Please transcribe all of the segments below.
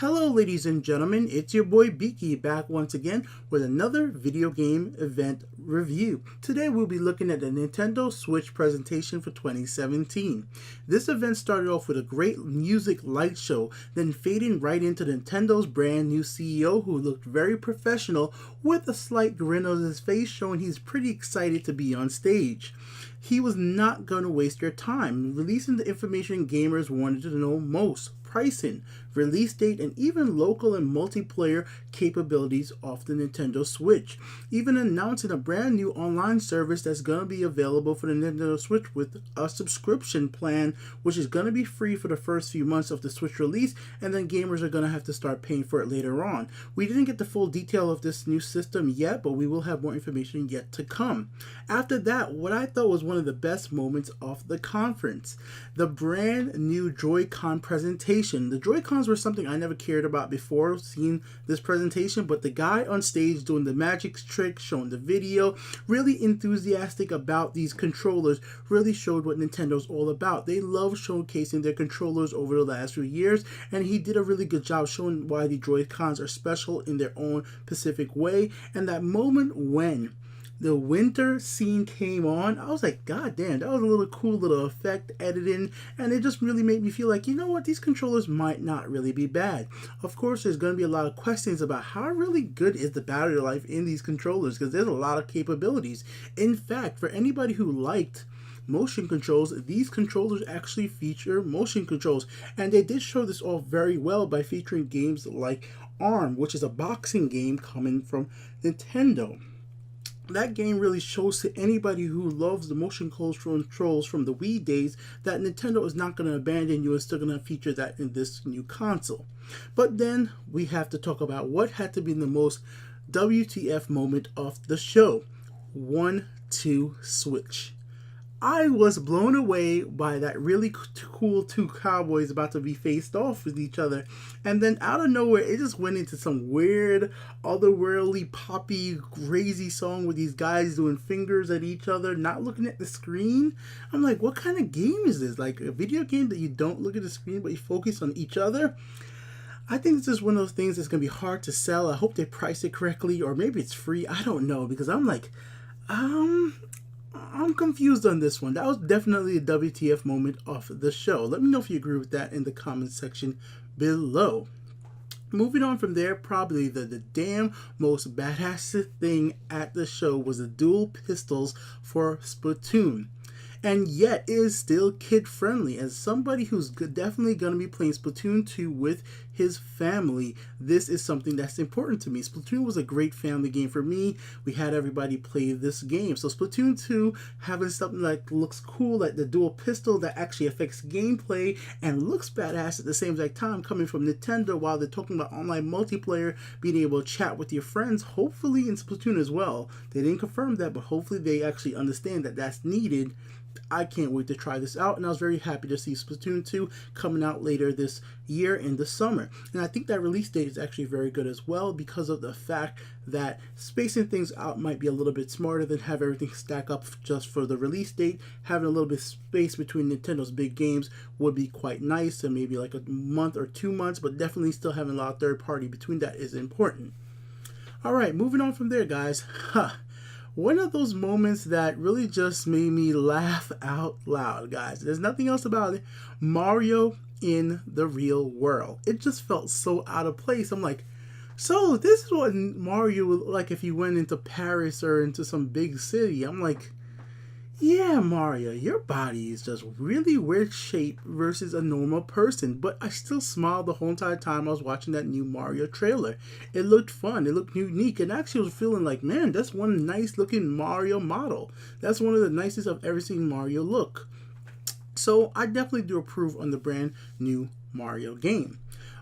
Hello ladies and gentlemen, it's your boy Beaky back once again with another video game event review. Today we'll be looking at the Nintendo Switch presentation for 2017. This event started off with a great music light show, then fading right into Nintendo's brand new CEO who looked very professional with a slight grin on his face showing he's pretty excited to be on stage. He was not going to waste your time, releasing the information gamers wanted to know most. Pricing, release date, and even local and multiplayer capabilities of the Nintendo Switch. Even announcing a brand new online service that's going to be available for the Nintendo Switch with a subscription plan, which is going to be free for the first few months of the Switch release, and then gamers are going to have to start paying for it later on. We didn't get the full detail of this new system yet, but we will have more information yet to come. After that, what I thought was one of the best moments of the conference, the brand new Joy-Con presentation. The Joy-Cons were something I never cared about before seeing this presentation, but the guy on stage doing the magic trick, showing the video, really enthusiastic about these controllers, really showed what Nintendo's all about. They love showcasing their controllers over the last few years, and he did a really good job showing why the Joy-Cons are special in their own specific way. And that moment when the winter scene came on, I was like, God damn, that was a little cool little effect editing, and it just really made me feel like, you know what, these controllers might not really be bad. Of course, there's going to be a lot of questions about how really good is the battery life in these controllers, because there's a lot of capabilities. In fact, for anybody who liked motion controls, these controllers actually feature motion controls, and they did show this off very well by featuring games like ARM, which is a boxing game coming from Nintendo. That game really shows to anybody who loves the motion controls from the Wii days that Nintendo is not going to abandon you and still going to feature that in this new console. But then we have to talk about what had to be the most WTF moment of the show. 1-2 Switch. I was blown away by that really cool two cowboys about to be faced off with each other. And then out of nowhere, it just went into some weird, otherworldly, poppy, crazy song with these guys doing fingers at each other, not looking at the screen. I'm like, what kind of game is this? Like a video game that you don't look at the screen, but you focus on each other? I think this is one of those things that's going to be hard to sell. I hope they price it correctly, or maybe it's free. I don't know, because I'm like, I'm confused on this one. That was definitely a WTF moment of the show. Let me know if you agree with that in the comment section below. Moving on from there, probably the damn most badass thing at the show was the dual pistols for Splatoon. And yet it is still kid friendly. As somebody who's definitely going to be playing Splatoon 2 with his family, this is something that's important to me. Splatoon was a great family game for me. We had everybody play this game. So Splatoon 2 having something that looks cool, like the dual pistol that actually affects gameplay and looks badass at the same exact time, coming from Nintendo while they're talking about online multiplayer, being able to chat with your friends, hopefully in Splatoon as well. They didn't confirm that, but hopefully they actually understand that that's needed. I can't wait to try this out, and I was very happy to see Splatoon 2 coming out later this year in the summer. And I think that release date is actually very good as well, because of the fact that spacing things out might be a little bit smarter than have everything stack up just for the release date. Having a little bit of space between Nintendo's big games would be quite nice, and maybe like a month or 2 months, but definitely still having a lot of third party between that is important. Alright, moving on from there, guys. One of those moments that really just made me laugh out loud, guys. There's nothing else about it. Mario in the real world. It just felt so out of place. I'm like, so this is what Mario would look like if you went into Paris or into some big city. I'm like, yeah, Mario, your body is just really weird shape versus a normal person. But I still smiled the whole entire time I was watching that new Mario trailer. It looked fun. It looked unique. And actually I was feeling like, man, that's one nice looking Mario model. That's one of the nicest I've ever seen Mario look. So I definitely do approve on the brand new Mario game.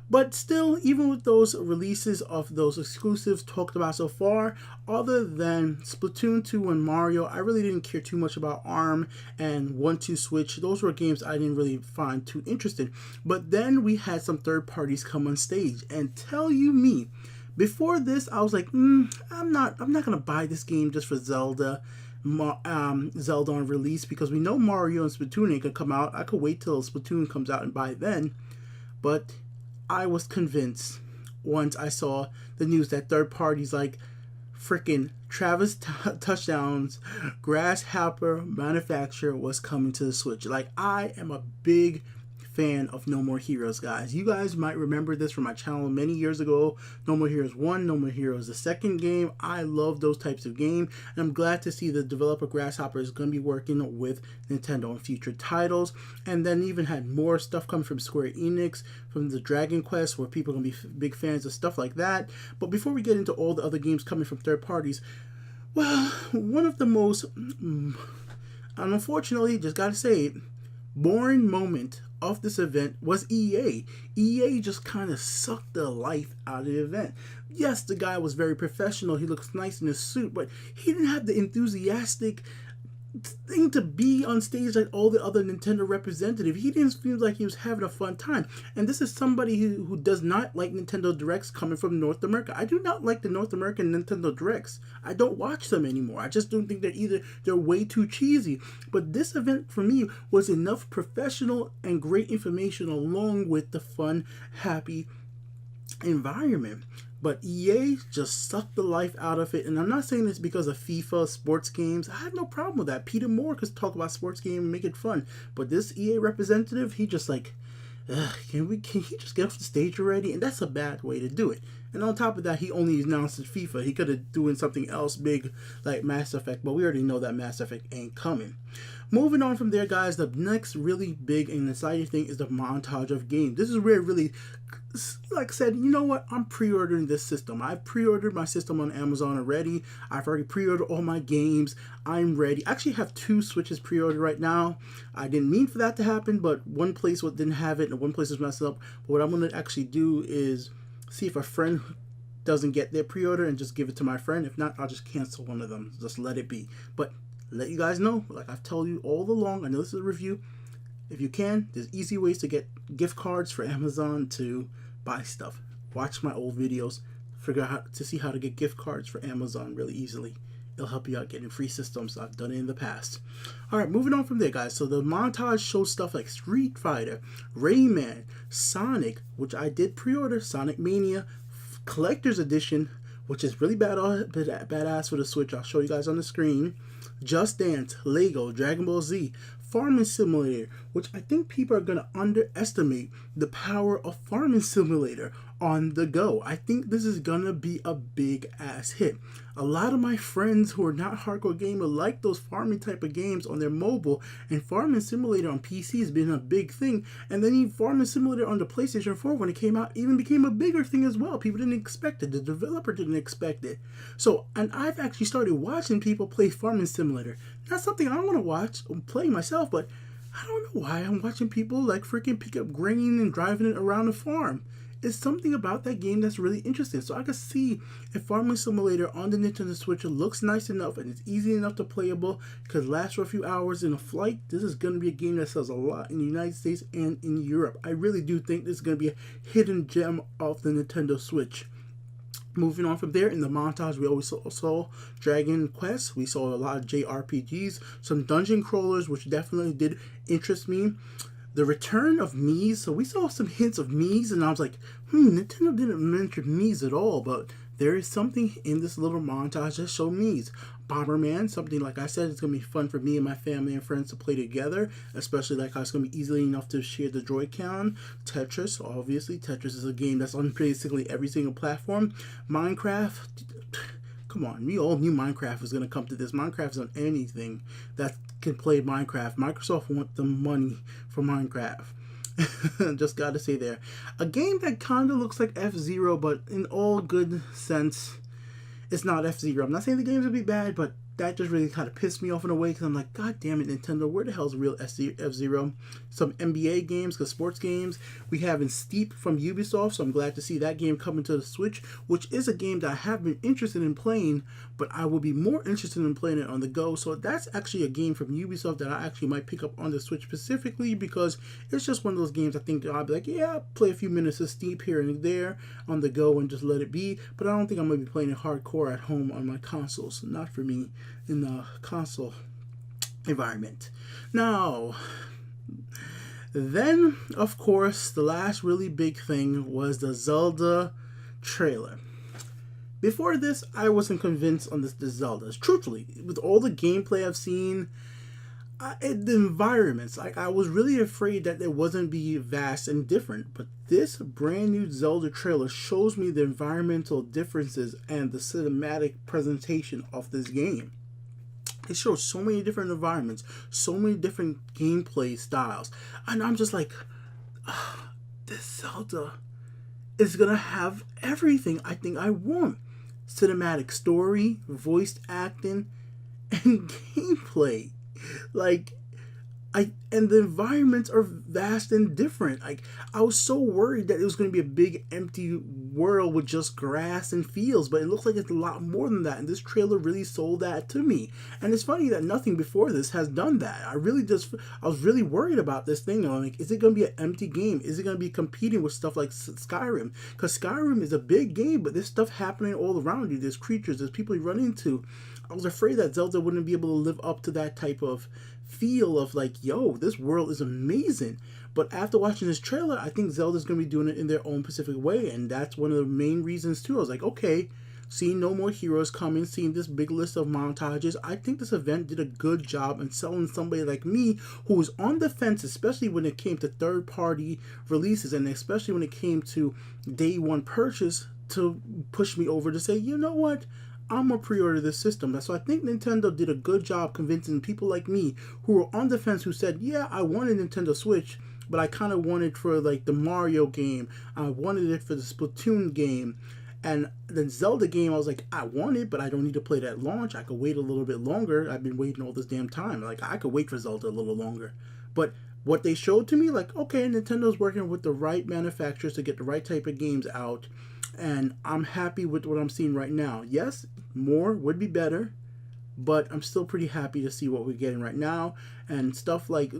But still, even with those releases of those exclusives talked about so far, other than Splatoon 2 and Mario, I really didn't care too much about ARM and 1-2 Switch. Those were games I didn't really find too interesting. But then we had some third parties come on stage, and tell you me, before this I was like, I'm not gonna buy this game just for Zelda. Zelda on release, because we know Mario and Splatoon ain't gonna come out. I could wait till Splatoon comes out and buy then. But I was convinced once I saw the news that third parties like freaking Travis Touchdowns Grasshopper manufacturer was coming to the Switch. Like, I am a big fan of No More Heroes, guys. You guys might remember this from my channel many years ago. No More Heroes 1, No More Heroes the second game. I love those types of games, and I'm glad to see the developer Grasshopper is going to be working with Nintendo on future titles. And then even had more stuff coming from Square Enix, from the Dragon Quest, where people are going to be big fans of stuff like that. But before we get into all the other games coming from third parties, well, one of the most, unfortunately, just gotta say it, boring moment of this event was EA. EA just kind of sucked the life out of the event. Yes, the guy was very professional. He looks nice in his suit, but he didn't have the enthusiastic thing to be on stage like all the other Nintendo representatives. He didn't feel like he was having a fun time. And this is somebody who does not like Nintendo Directs coming from North America. I do not like the North American Nintendo Directs. I don't watch them anymore. I just don't think they're way too cheesy. But this event for me was enough professional and great information along with the fun, happy environment. But EA just sucked the life out of it. And I'm not saying this because of FIFA, sports games. I have no problem with that. Peter Moore could talk about sports games and make it fun. But this EA representative, he just like, can he just get off the stage already? And that's a bad way to do it. And on top of that, he only announced FIFA. He could have doing something else big like Mass Effect. But we already know that Mass Effect ain't coming. Moving on from there, guys, the next really big and exciting thing is the montage of games. This is where it really, like I said, you know what? I'm pre-ordering this system. I've pre-ordered my system on Amazon already. I've already pre-ordered all my games. I'm ready. I actually have 2 Switches pre-ordered right now. I didn't mean for that to happen, but one place didn't have it and one place was messed up. But what I'm going to actually do is see if a friend doesn't get their pre-order and just give it to my friend. If not, I'll just cancel one of them. Just let it be. But let you guys know, like I've told you all along, I know this is a review. If you can, there's easy ways to get gift cards for Amazon to buy stuff. Watch my old videos, figure out how to see how to get gift cards for Amazon really easily. It'll help you out getting free systems. I've done it in the past. Alright, moving on from there, guys. So the montage shows stuff like Street Fighter, Rayman, Sonic, which I did pre-order, Sonic Mania, Collector's Edition, which is really badass for the Switch. I'll show you guys on the screen. Just Dance, Lego, Dragon Ball Z, Farming Simulator, which I think people are going to underestimate the power of Farming Simulator on the go. I think this is going to be a big ass hit. A lot of my friends who are not hardcore gamers like those farming type of games on their mobile, and Farming Simulator on PC has been a big thing. And then even Farming Simulator on the PlayStation 4 when it came out even became a bigger thing as well. People didn't expect it. The developer didn't expect it. So, and I've actually started watching people play Farming Simulator. Not something I want to watch or play myself, but I don't know why I'm watching people like freaking pick up grain and driving it around the farm. It's something about that game that's really interesting. So I can see if Farming Simulator on the Nintendo Switch looks nice enough and it's easy enough to playable, could last for a few hours in a flight, this is going to be a game that sells a lot in the United States and in Europe. I really do think this is going to be a hidden gem of the Nintendo Switch. Moving on from there, in the montage, we always saw Dragon Quest. We saw a lot of JRPGs, some dungeon crawlers, which definitely did interest me. The return of Mii's. So we saw some hints of Mii's, and I was like, Nintendo didn't mention Mii's at all, but there is something in this little montage that showed Mii's. Bomberman, something like I said, it's going to be fun for me and my family and friends to play together, especially like how it's going to be easily enough to share the Joy-Con. Tetris, obviously. Tetris is a game that's on basically every single platform. Minecraft, come on, we all knew Minecraft was going to come to this. Minecraft is on anything that can play Minecraft. Microsoft wants the money for Minecraft. Just got to say there. A game that kind of looks like F-Zero, but in all good sense, it's not F-Zero. I'm not saying the games will be bad, but that just really kind of pissed me off in a way, because I'm like, God damn it, Nintendo, where the hell's real F-Zero? Some NBA games, because sports games. We have in Steep from Ubisoft, so I'm glad to see that game coming to the Switch, which is a game that I have been interested in playing, but I will be more interested in playing it on the go. So that's actually a game from Ubisoft that I actually might pick up on the Switch specifically, because it's just one of those games I think I'll be like, yeah, I'll play a few minutes of Steep here and there on the go and just let it be, but I don't think I'm going to be playing it hardcore at home on my consoles. Not for me in the console environment. Now, Then, of course, the last really big thing was the Zelda trailer. Before this, I wasn't convinced on the Zeldas. Truthfully, with all the gameplay I've seen, the environments, like I was really afraid that it wasn't be vast and different. But this brand new Zelda trailer shows me the environmental differences and the cinematic presentation of this game. It shows so many different environments, so many different gameplay styles, and I'm just like, this Zelda is gonna have everything I think I want: cinematic story, voiced acting, and gameplay. Like, and the environments are vast and different. Like, I was so worried that it was going to be a big empty world with just grass and fields, but it looks like it's a lot more than that, and this trailer really sold that to me. And it's funny that nothing before this has done that. I was really worried about this thing. I'm like, is it going to be an empty game? Is it going to be competing with stuff like Skyrim? Because Skyrim is a big game, but there's stuff happening all around you. There's creatures, there's people you run into. I was afraid that Zelda wouldn't be able to live up to that type of feel of like, yo, this world is amazing. But after watching this trailer, I think Zelda's going to be doing it in their own specific way, and that's one of the main reasons too. I was like, okay, seeing no more heroes coming, seeing this big list of montages, I think this event did a good job in selling somebody like me who was on the fence, especially when it came to third-party releases, and especially when it came to day one purchase, to push me over to say, you know what, I'm gonna pre-order this system. So I think Nintendo did a good job convincing people like me who were on the fence, who said, yeah, I wanted Nintendo Switch, but I kind of wanted for like the Mario game, I wanted it for the Splatoon game, and the Zelda game, I was like, I want it, but I don't need to play it at launch. I could wait a little bit longer. I've been waiting all this damn time. Like, I could wait for Zelda a little longer. But what they showed to me, like, okay, Nintendo's working with the right manufacturers to get the right type of games out, and I'm happy with what I'm seeing right now. Yes, more would be better, but I'm still pretty happy to see what we're getting right now. And stuff like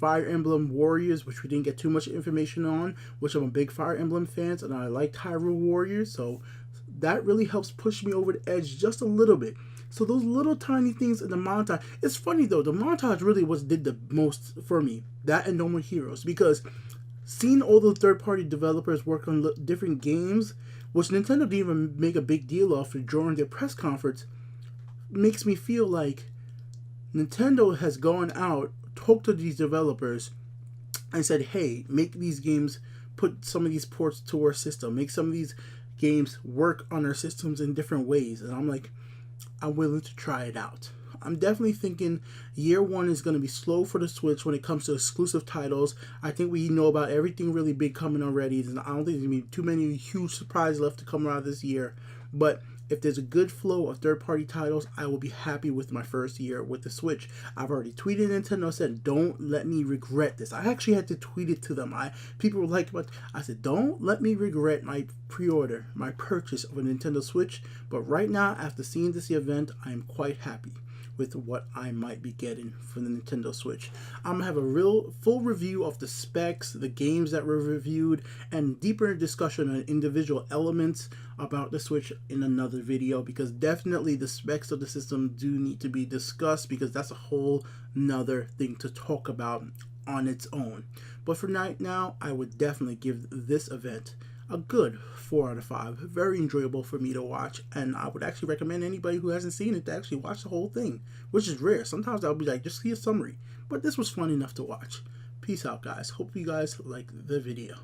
Fire Emblem Warriors, which we didn't get too much information on, which I'm a big Fire Emblem fan, and I like Hyrule Warriors, so that really helps push me over the edge just a little bit. So those little tiny things in the montage, it's funny though, the montage really did the most for me, that and No More Heroes, because seeing all the third-party developers work on different games, which Nintendo didn't even make a big deal of during their press conference, makes me feel like Nintendo has gone out, talked to these developers, and said, hey, make these games, put some of these ports to our system, make some of these games work on our systems in different ways. And I'm like, I'm willing to try it out. I'm definitely thinking year one is going to be slow for the Switch when it comes to exclusive titles. I think we know about everything really big coming already. I don't think there's going to be too many huge surprises left to come out this year. But if there's a good flow of third-party titles, I will be happy with my first year with the Switch. I've already tweeted Nintendo, said, don't let me regret this. I actually had to tweet it to them. People were like, but I said, don't let me regret my pre-order, my purchase of a Nintendo Switch. But right now, after seeing this event, I am quite happy with what I might be getting for the Nintendo Switch. I'm gonna have a real full review of the specs, the games that were reviewed, and deeper discussion on individual elements about the Switch in another video, because definitely the specs of the system do need to be discussed, because that's a whole nother thing to talk about on its own. But for right now, I would definitely give this event a good 4 out of 5. Very enjoyable for me to watch, and I would actually recommend anybody who hasn't seen it to actually watch the whole thing, which is rare. Sometimes I'll be like, just see a summary, but this was fun enough to watch. Peace out, guys. Hope you guys liked the video.